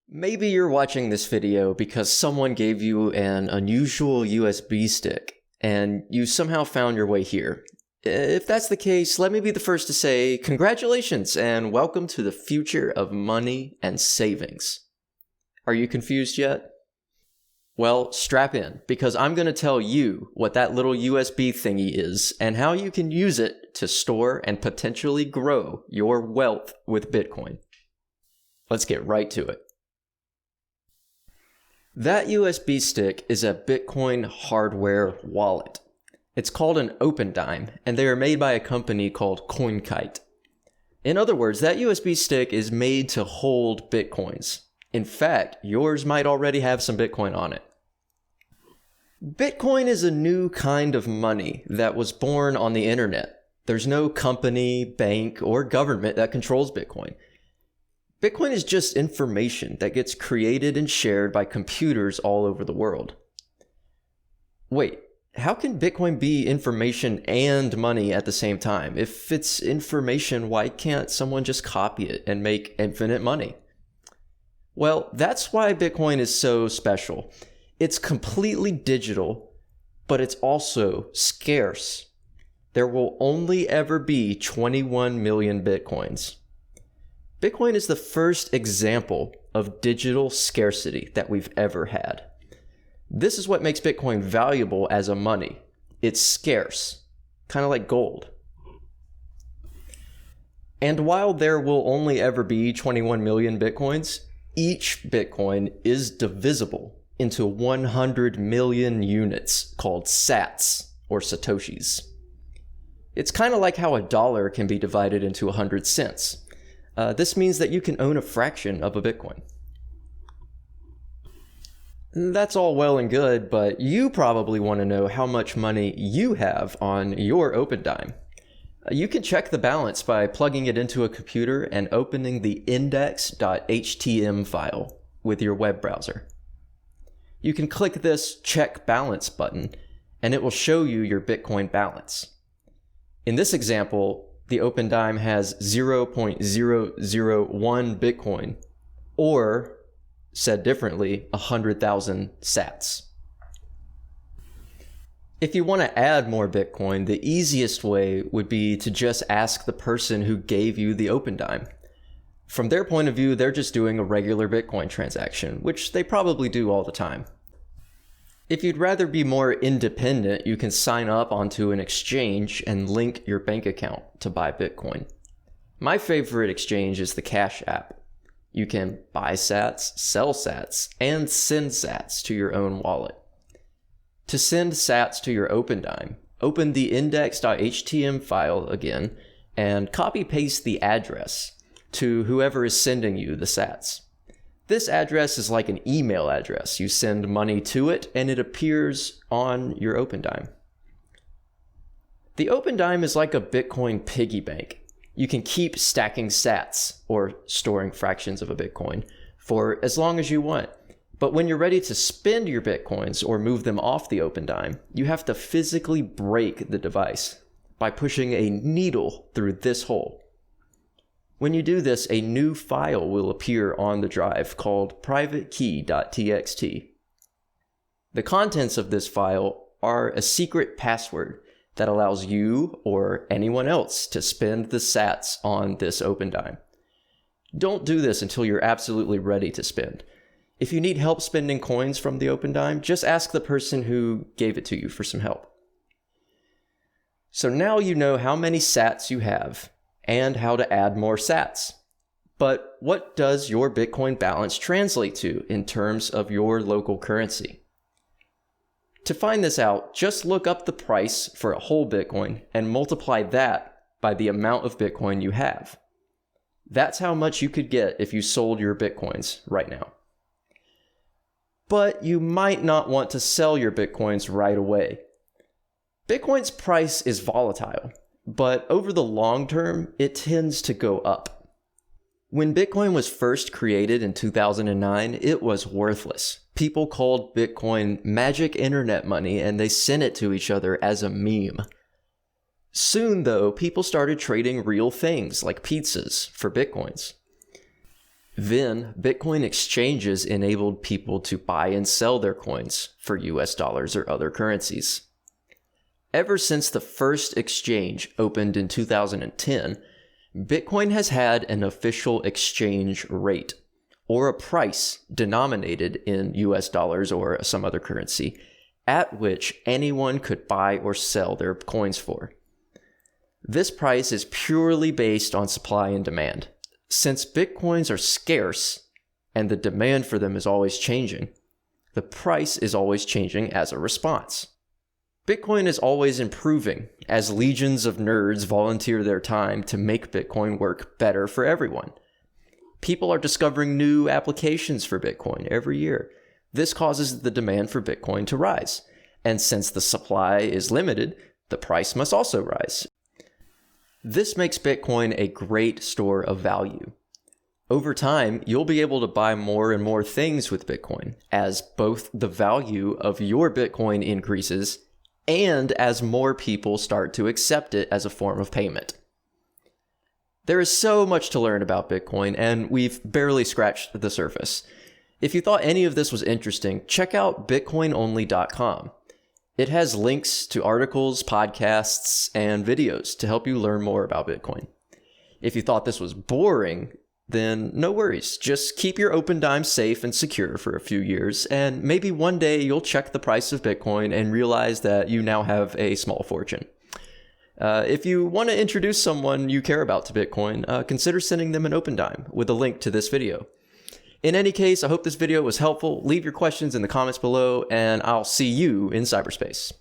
Maybe you're watching this video because someone gave you an unusual USB stick and you somehow found your way here. If that's the case, let me be the first to say congratulations and welcome to the future of money and savings. Are you confused yet? Well, strap in, because I'm going to tell you what that little USB thingy is and how you can use it to store and potentially grow your wealth with Bitcoin. Let's get right to it. That USB stick is a Bitcoin hardware wallet. It's called an Opendime, and they are made by a company called CoinKite. In other words, that USB stick is made to hold Bitcoins. In fact, yours might already have some Bitcoin on it. Bitcoin is a new kind of money that was born on the internet. There's no company, bank, or government that controls Bitcoin. Bitcoin is just information that gets created and shared by computers all over the world. Wait, how can Bitcoin be information and money at the same time? If it's information, why can't someone just copy it and make infinite money? Well, that's why Bitcoin is so special. It's completely digital, but it's also scarce. There will only ever be 21 million Bitcoins. Bitcoin is the first example of digital scarcity that we've ever had. This is what makes Bitcoin valuable as a money. It's scarce, kind of like gold. And while there will only ever be 21 million Bitcoins, each Bitcoin is divisible into 100 million units called sats, or satoshis. It's kind of like how a dollar can be divided into 100 cents. This means that you can own a fraction of a Bitcoin. That's all well and good, but you probably want to know how much money you have on your Opendime. You can check the balance by plugging it into a computer and opening the index.htm file with your web browser. You can click this Check Balance button, and it will show you your Bitcoin balance. In this example, the Opendime has 0.001 Bitcoin, or, said differently, 100,000 sats. If you want to add more Bitcoin, the easiest way would be to just ask the person who gave you the Opendime. From their point of view, they're just doing a regular Bitcoin transaction, which they probably do all the time. If you'd rather be more independent, you can sign up onto an exchange and link your bank account to buy Bitcoin. My favorite exchange is the Cash app. You can buy sats, sell sats, and send sats to your own wallet. To send sats to your Opendime, open the index.htm file again and copy-paste the address to whoever is sending you the sats. This address is like an email address. You send money to it and it appears on your Opendime. The Opendime is like a Bitcoin piggy bank. You can keep stacking sats, or storing fractions of a Bitcoin, for as long as you want. But when you're ready to spend your Bitcoins or move them off the Opendime, you have to physically break the device by pushing a needle through this hole. When you do this, a new file will appear on the drive called privatekey.txt. The contents of this file are a secret password that allows you or anyone else to spend the sats on this Opendime. Don't do this until you're absolutely ready to spend. If you need help spending coins from the Opendime, just ask the person who gave it to you for some help. So now you know how many sats you have and how to add more sats. But what does your Bitcoin balance translate to in terms of your local currency? To find this out, just look up the price for a whole Bitcoin and multiply that by the amount of Bitcoin you have. That's how much you could get if you sold your Bitcoins right now. But you might not want to sell your Bitcoins right away. Bitcoin's price is volatile, but over the long term, it tends to go up. When Bitcoin was first created in 2009, it was worthless. People called Bitcoin magic internet money and they sent it to each other as a meme. Soon, though, people started trading real things like pizzas for Bitcoins. Then, Bitcoin exchanges enabled people to buy and sell their coins for US dollars or other currencies. Ever since the first exchange opened in 2010, Bitcoin has had an official exchange rate, or a price denominated in US dollars or some other currency, at which anyone could buy or sell their coins for. This price is purely based on supply and demand. Since Bitcoins are scarce and the demand for them is always changing, the price is always changing as a response. Bitcoin is always improving as legions of nerds volunteer their time to make Bitcoin work better for everyone. People are discovering new applications for Bitcoin every year. This causes the demand for Bitcoin to rise. And since the supply is limited, the price must also rise. This makes Bitcoin a great store of value. Over time, you'll be able to buy more and more things with Bitcoin, as both the value of your Bitcoin increases and as more people start to accept it as a form of payment. There is so much to learn about Bitcoin, and we've barely scratched the surface. If you thought any of this was interesting, check out bitcoinonly.com. It has links to articles, podcasts, and videos to help you learn more about Bitcoin. If you thought this was boring, then no worries. Just keep your Opendime safe and secure for a few years, and maybe one day you'll check the price of Bitcoin and realize that you now have a small fortune. If you want to introduce someone you care about to Bitcoin, consider sending them an Opendime with a link to this video. In any case, I hope this video was helpful. Leave your questions in the comments below, and I'll see you in cyberspace.